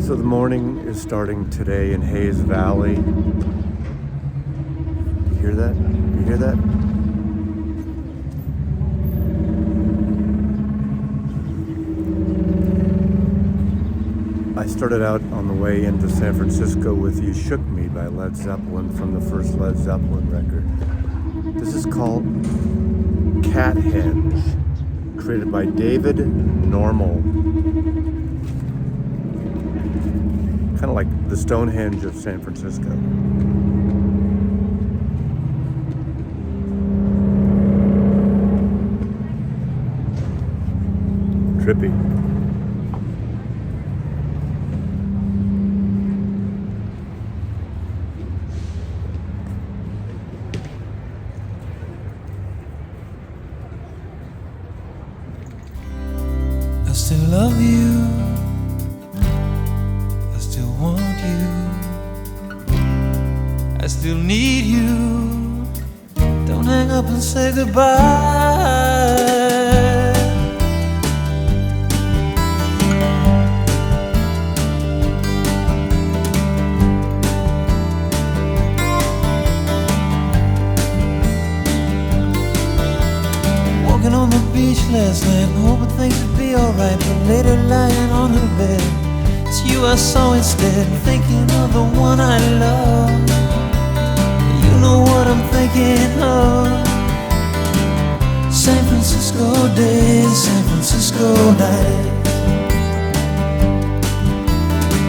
So the morning is starting today in Hayes Valley. You hear that? You hear that? I started out on the way into San Francisco with You Shook Me by Led Zeppelin from the first Led Zeppelin record. This is called Cathenge, created by David Normal. Kind of like the Stonehenge of San Francisco. Trippy. I still love you. I still want you. I still need you. Don't hang up and say goodbye. Walking on the beach last night, hoping things would be alright, but later lying on her bed, it's you I saw instead, thinking of the one I love. You know what I'm thinking of. San Francisco days, San Francisco nights.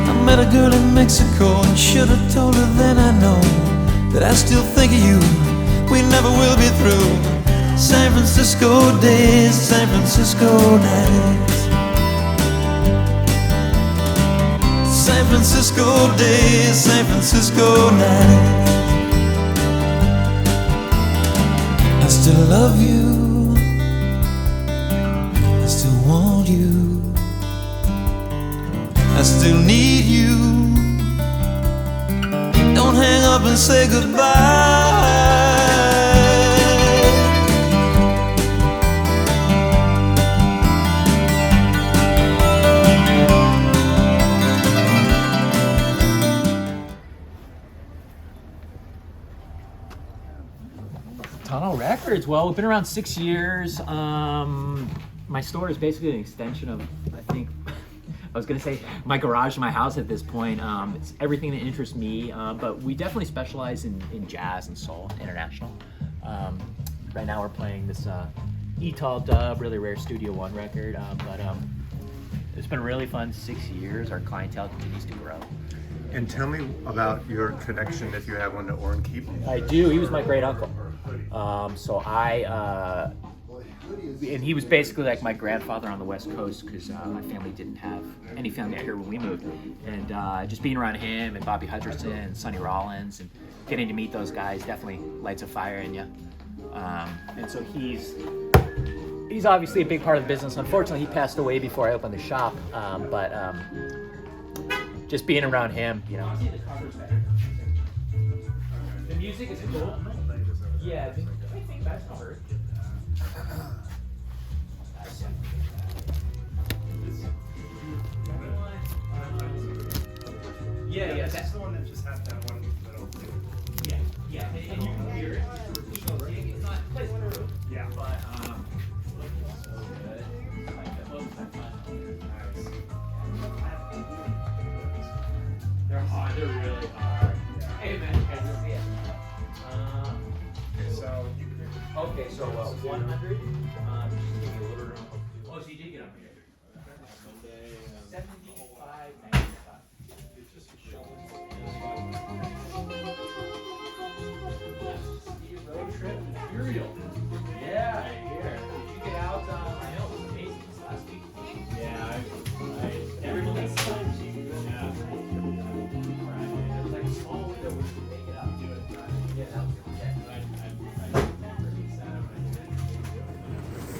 I met a girl in Mexico and should have told her then I know that I still think of you. We never will be through. San Francisco days, San Francisco nights. San Francisco days, San Francisco nights. I still love you. I still want you. I still need you. Don't hang up and say goodbye. Tunnel Records. Well, we've been around 6 years. My store is basically an extension of, I think, I was gonna say my garage and my house at this point. It's everything that interests me, but we definitely specialize in jazz and soul, international. Right now we're playing this Jethro Tull, really rare Studio One record, but it's been a really fun 6 years. Our clientele continues to grow. And tell me about your connection, if you have one, to Orrin Keep. I do. He was my great uncle. And he was basically like my grandfather on the West Coast because my family didn't have any family out here when we moved. And just being around him and Bobby Hutcherson and Sonny Rollins and getting to meet those guys definitely lights a fire in you. And so he's obviously a big part of the business. Unfortunately, he passed away before I opened the shop. But just being around him, you know. The music is cool. Yeah, I think that's covered. Yeah, that's the one that just had that one little. Yeah, and you can hear it. It's not plays through. Yeah, but so good. Like the hooks are fun. They're hard. They're really hard. Hey man, you guys can see it. Okay, so 100. Just give me a little room. Oh, so you did get up here. 75.95. Road trip Imperial. Yeah, here. Did you get out? I know it was amazing this last week. Yeah, everyone gets time. Yeah. There's like a small window where you can make it up. Do it. Yeah, that was good.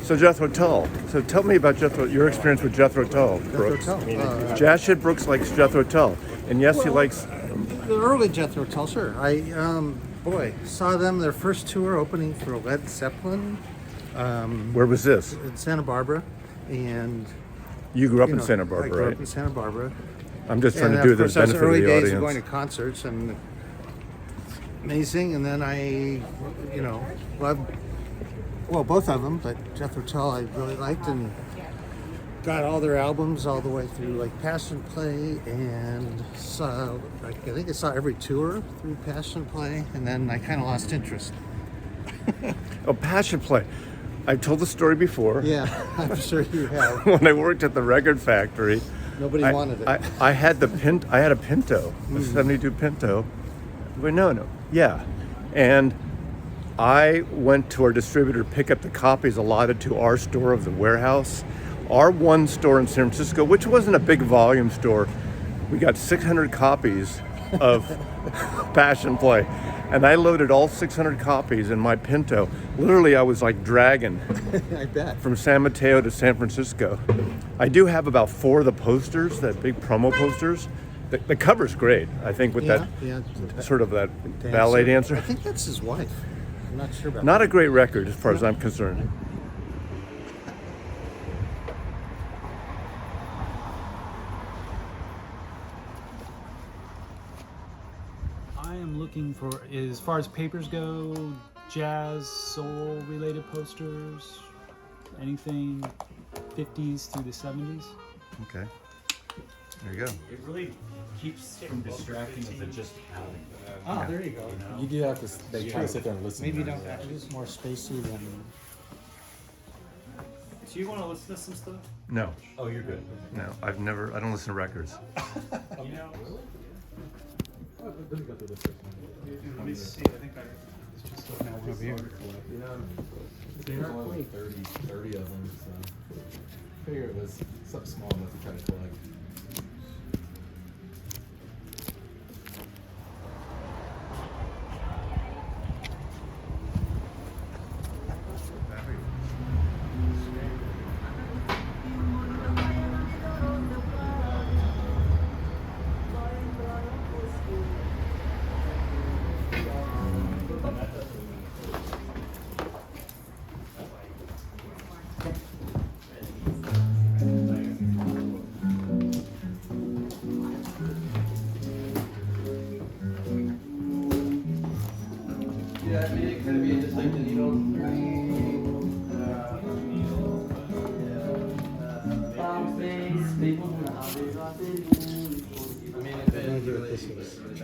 So Jethro Tull. So tell me about your experience with Jethro Tull, Brooks. Jazz Shit Brooks likes Jethro Tull, and yes, he likes the early Jethro Tull. Sure, I saw them their first tour opening for Led Zeppelin. Where was this? In Santa Barbara, and you grew up in Santa Barbara, I grew right? up in Santa Barbara, I'm just trying And to do of this course, those benefit of early the days of audience. going to concerts and amazing. And then I, loved, both of them, but Jethro Tull I really liked and got all their albums all the way through, like Passion Play, and saw, I think I saw every tour through Passion Play, and then I kind of lost interest. Oh, Passion Play. I've told the story before. Yeah, I'm sure you have. When I worked at the record factory, Nobody wanted it. I had I had a Pinto, a 72 Pinto. Wait, no. Yeah. And I went to our distributor to pick up the copies allotted to our store of the warehouse. Our one store in San Francisco, which wasn't a big volume store, we got 600 copies of Passion Play. And I loaded all 600 copies in my Pinto. Literally, I was like dragging I bet. from San Mateo to San Francisco. I do have about 4 of the posters, that big promo posters. The cover's great, I think, with that sort of that ballet dancer. I think that's his wife. I'm not sure about Not that. a great record as far as I'm concerned. I am looking for, as far as papers go, jazz, soul related posters, anything 50s through the 70s. Okay. There you go. It really keeps from distracting if it's just outing. Oh, there you go. You do have to. They try to sit there and listen. Maybe you don't. It is more spacey than. Do you want to listen to some stuff? No, Oh, you're good. no, I don't listen to records. You know, let me see. I think I was just looking at one of you. There's only like 30 of them, so I figure it was something small enough to try to collect.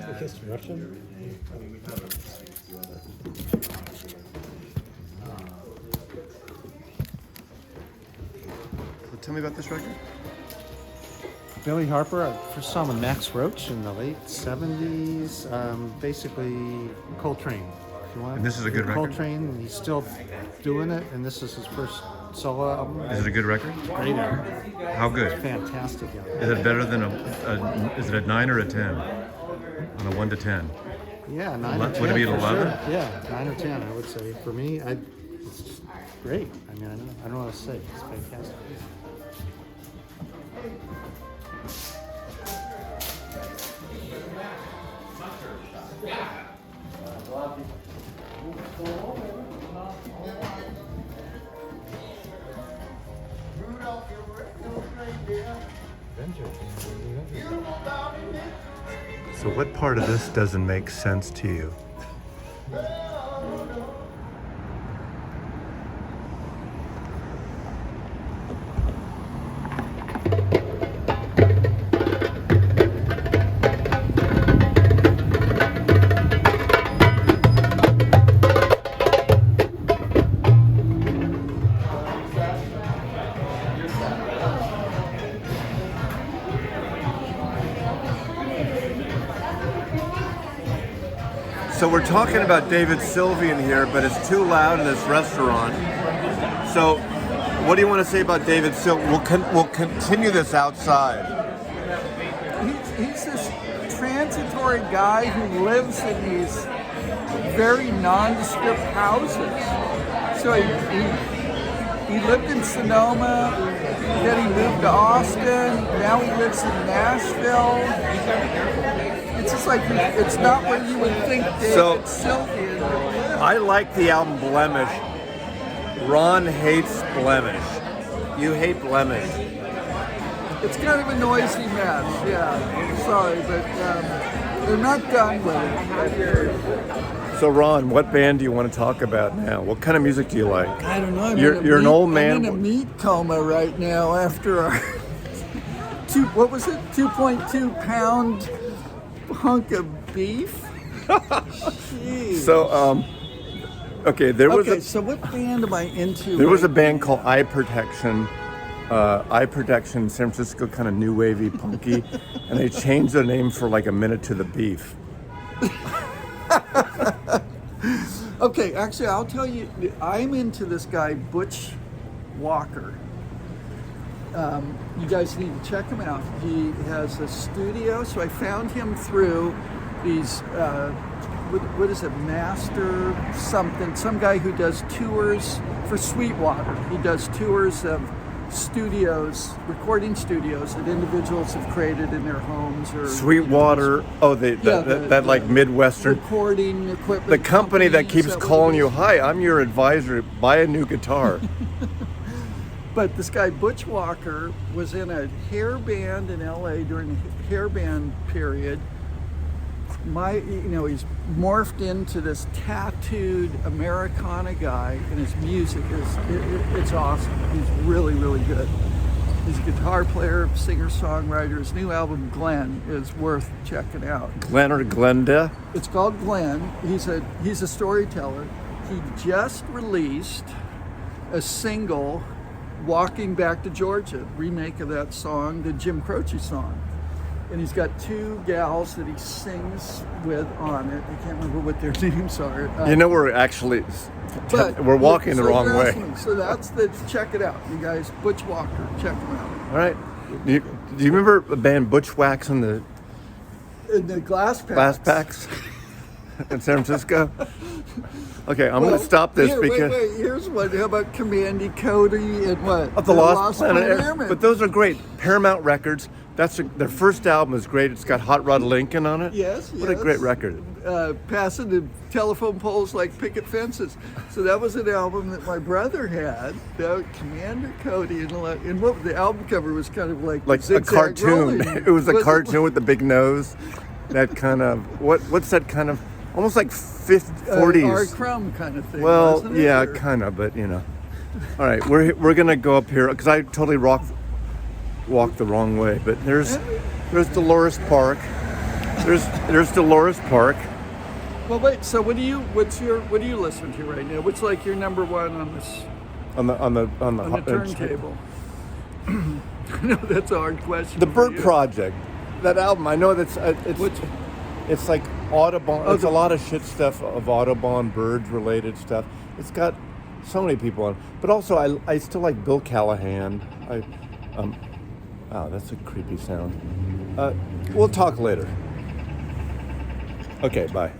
I guess Russian. So tell me about this record. Billy Harper. I first saw him with Max Roach in the late '70s. Basically, Coltrane. If you want. And this is a good record? Coltrane. He's still doing it, and this is his first solo album. Is it a good record? Great album. How good? Fantastic album. Is it better than is it a 9 or a 10? On a 1 to 10? Yeah, 9 or 10. Would it be an for 11? Sure. Yeah, 9 or 10, I would say. For me, it's just great. I mean, I don't know what to say. It's fantastic. So what part of this doesn't make sense to you? So we're talking about David Sylvian here, but it's too loud in this restaurant. So what do you want to say about David Sylvian? We'll continue this outside. He's this transitory guy who lives in these very nondescript houses. So he lived in Sonoma, then he moved to Austin, now he lives in Nashville. It's just like, it's not where you would think David Sylvian would live. I like the album Blemish. Ron hates Blemish. You hate Blemish. It's kind of a noisy mess. Yeah, sorry, but they're not done with it. So Ron, what band do you want to talk about now? What kind of music do you like? I don't know. You're an old man. I'm in a meat coma right now after our 2.2 pound hunk of beef. Jeez. So okay, So what band am I into? There was a band called Eye Protection. Eye Protection, San Francisco, kind of new wavy, punky, and they changed their name for like a minute to the beef. Okay, actually, I'll tell you, I'm into this guy, Butch Walker. You guys need to check him out. He has a studio, so I found him through these, what is it, Master something, some guy who does tours for Sweetwater. He does tours of studios, recording studios that individuals have created in their homes or Sweetwater, that like Midwestern recording equipment. the company that keeps is that what calling it you, is? hi, I'm your advisor, buy a new guitar. But this guy Butch Walker was in a hair band in LA during the hair band period. He's morphed into this tattooed Americana guy, and his music it's awesome. He's really, really good. He's a guitar player, singer-songwriter. His new album, Glenn, is worth checking out. Glenn or Glenda? It's called Glenn. He's a storyteller. He just released a single, Walking Back to Georgia, remake of that song, the Jim Croce song. And he's got two gals that he sings with on it. I can't remember what their names are. We're actually, But we're walking the wrong you're way. asking, so check it out, you guys. Butch Walker, check him out. All right. Do you remember the band Butchwax and the And the Glass Packs. Glass Packs in San Francisco? Okay, I'm going to stop this because... Wait, here's one. How about Commandy Cody and what? Of the Lost Planet Airmen. But those are great. Paramount Records. Their first album is great. It's got Hot Rod Lincoln on it. Yes. What a great record. Passing the telephone poles like picket fences. So that was an album that my brother had. Commander Cody, and what the album cover was kind of like a zigzag cartoon. rolling. It was a cartoon with the big nose. That kind of what's that kind of almost like 40s. Art Crumb kind of thing. Well, wasn't it? yeah, Or- kind of, but All right, we're gonna go up here because I totally walked the wrong way. But there's Dolores Park. There's Dolores Park. Well, wait. So what do you listen to right now? What's like your number one on this On the turntable? I know that's a hard question. The for Bird you. Project, that album. I know that's it's like Audubon. Oh, It's a lot of shit stuff of Audubon birds related stuff. It's got so many people on, but also I still like Bill Callahan. Wow, that's a creepy sound. We'll talk later. Okay, bye.